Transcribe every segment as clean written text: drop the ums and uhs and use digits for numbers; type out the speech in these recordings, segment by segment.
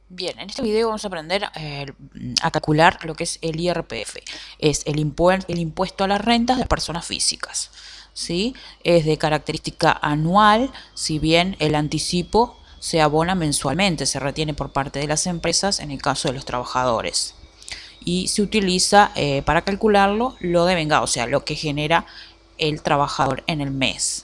Bien, en este video vamos a aprender a calcular lo que es el IRPF. Es el impuesto a las rentas de personas físicas. ¿Sí? Es de característica anual, si bien el anticipo se abona mensualmente, se retiene por parte de las empresas en el caso de los trabajadores. Y se utiliza para calcularlo lo de vengado, o sea, lo que genera el trabajador en el mes.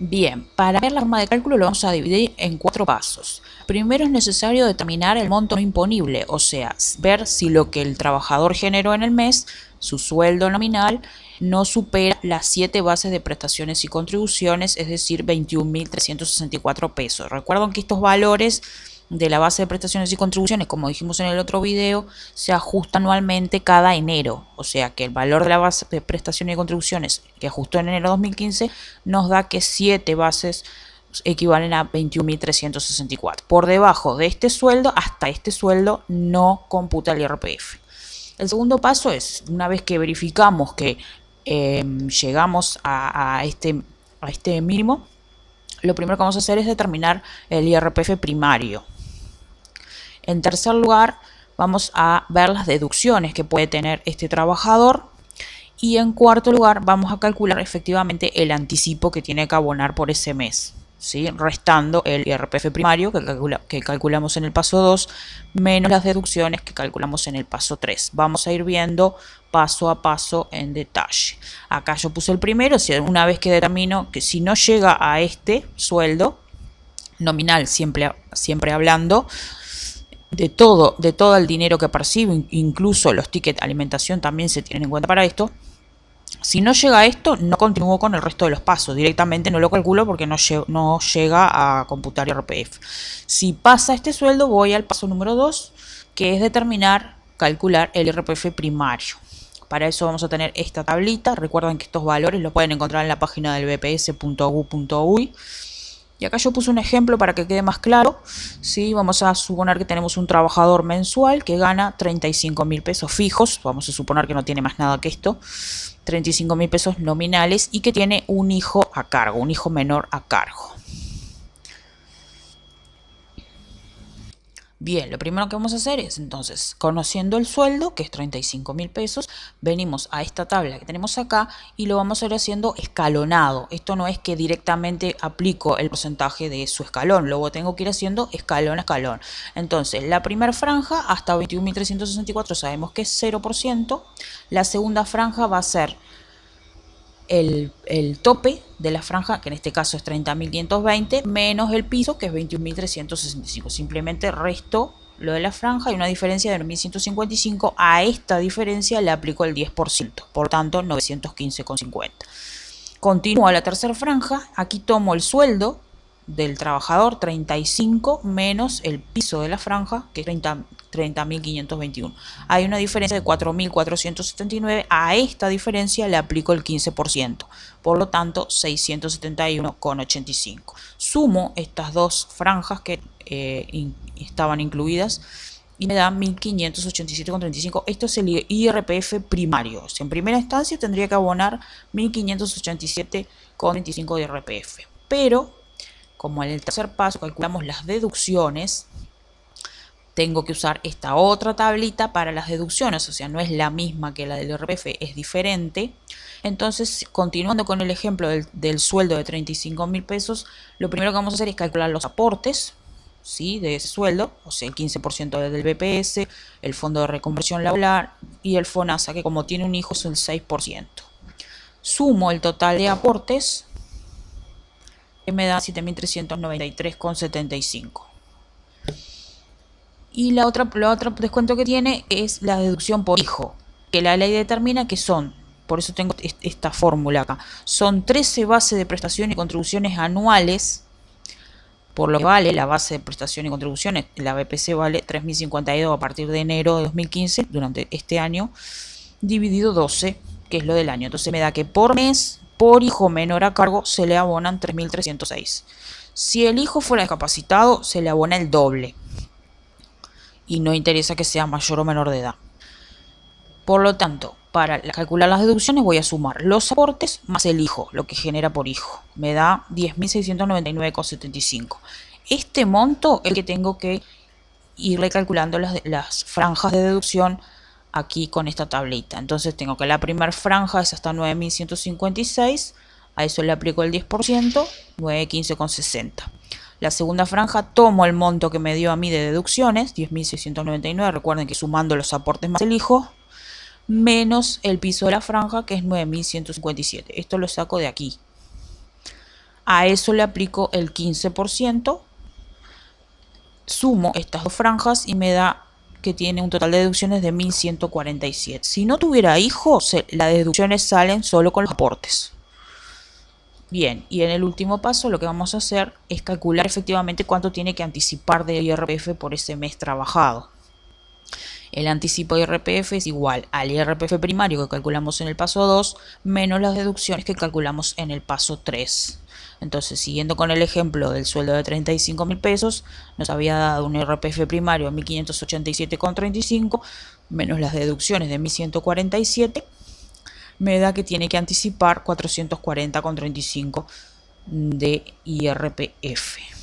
Bien, para ver la forma de cálculo lo vamos a dividir en 4 pasos. Primero es necesario determinar el monto no imponible, o sea, ver si lo que el trabajador generó en el mes, su sueldo nominal, no supera las 7 bases de prestaciones y contribuciones, es decir, 21.364 pesos. Recuerden que estos valores de la base de prestaciones y contribuciones, como dijimos en el otro video, se ajusta anualmente cada enero. O sea que el valor de la base de prestaciones y contribuciones que ajustó en enero de 2015 nos da que 7 bases equivalen a 21.364. Por debajo de este sueldo, hasta este sueldo, no computa el IRPF. El segundo paso es, una vez que verificamos que llegamos a este mínimo, lo primero que vamos a hacer es determinar el IRPF primario. En tercer lugar, vamos a ver las deducciones que puede tener este trabajador. Y en cuarto lugar, vamos a calcular efectivamente el anticipo que tiene que abonar por ese mes, ¿sí? Restando el IRPF primario que calculamos en el paso 2, menos las deducciones que calculamos en el paso 3. Vamos a ir viendo paso a paso en detalle. Acá yo puse el primero, una vez que determino que si no llega a este sueldo nominal, siempre hablando, de todo el dinero que percibe, incluso los tickets alimentación también se tienen en cuenta para esto. Si no llega a esto, no continúo con el resto de los pasos. Directamente no lo calculo porque no llega a computar IRPF. Si pasa este sueldo, voy al paso número 2, que es calcular el IRPF primario. Para eso vamos a tener esta tablita. Recuerden que estos valores los pueden encontrar en la página del bps.gu.uy. Y acá yo puse un ejemplo para que quede más claro. ¿Sí? Vamos a suponer que tenemos un trabajador mensual que gana 35.000 pesos fijos. Vamos a suponer que no tiene más nada que esto. 35.000 pesos nominales y que tiene un hijo a cargo, un hijo menor a cargo. Bien, lo primero que vamos a hacer es entonces, conociendo el sueldo, que es 35.000 pesos, venimos a esta tabla que tenemos acá y lo vamos a ir haciendo escalonado. Esto no es que directamente aplico el porcentaje de su escalón, luego tengo que ir haciendo escalón a escalón. Entonces, la primera franja hasta 21.364 sabemos que es 0%, la segunda franja va a ser el tope de la franja, que en este caso es 30.520, menos el piso, que es 21.365. Simplemente resto lo de la franja y una diferencia de 1.155. A esta diferencia le aplico el 10%, por tanto 915,50. Continúo a la tercera franja, aquí tomo el sueldo del trabajador, 35 menos el piso de la franja, que es 30.521. Hay una diferencia de 4.479. A esta diferencia le aplico el 15%, por lo tanto 671,85. Sumo estas dos franjas que estaban incluidas y me da 1.587,35. Esto es el IRPF primario. O sea, en primera instancia tendría que abonar 1.587,35 de IRPF. Pero, como en el tercer paso calculamos las deducciones, tengo que usar esta otra tablita para las deducciones. O sea, no es la misma que la del IRPF, es diferente. Entonces, continuando con el ejemplo del sueldo de 35.000 pesos, lo primero que vamos a hacer es calcular los aportes, ¿sí?, de ese sueldo, o sea, el 15% del BPS, el fondo de reconversión laboral y el FONASA, que como tiene un hijo es el 6%. Sumo el total de aportes, que me da 7.393,75. Y la otra descuento que tiene es la deducción por hijo, que la ley determina que son, por eso tengo esta fórmula acá, son 13 bases de prestaciones y contribuciones anuales, por lo que vale la base de prestación y contribuciones. La BPC vale 3.052 a partir de enero de 2015, durante este año, dividido 12, que es lo del año. Entonces me da que por mes, por hijo menor a cargo, se le abonan 3.306. Si el hijo fuera discapacitado, se le abona el doble. Y no interesa que sea mayor o menor de edad. Por lo tanto, para calcular las deducciones voy a sumar los aportes más el hijo, lo que genera por hijo. Me da 10.699,75. este monto es el que tengo que ir recalculando las franjas de deducción aquí con esta tablita. Entonces tengo que la primera franja es hasta 9.156, a eso le aplico el 10%, 915,60. La segunda franja tomo el monto que me dio a mí de deducciones, 10.699, recuerden que sumando los aportes más el hijo, menos el piso de la franja que es 9.157. Esto lo saco de aquí. A eso le aplico el 15%, sumo estas dos franjas y me da que tiene un total de deducciones de 1.147. Si no tuviera hijos, las deducciones salen solo con los aportes. Bien, y en el último paso lo que vamos a hacer es calcular efectivamente cuánto tiene que anticipar de IRPF por ese mes trabajado. El anticipo de IRPF es igual al IRPF primario que calculamos en el paso 2 menos las deducciones que calculamos en el paso 3. Entonces, siguiendo con el ejemplo del sueldo de 35.000 pesos, nos había dado un IRPF primario de 1.587,35 menos las deducciones de 1.147, me da que tiene que anticipar 440,35 de IRPF.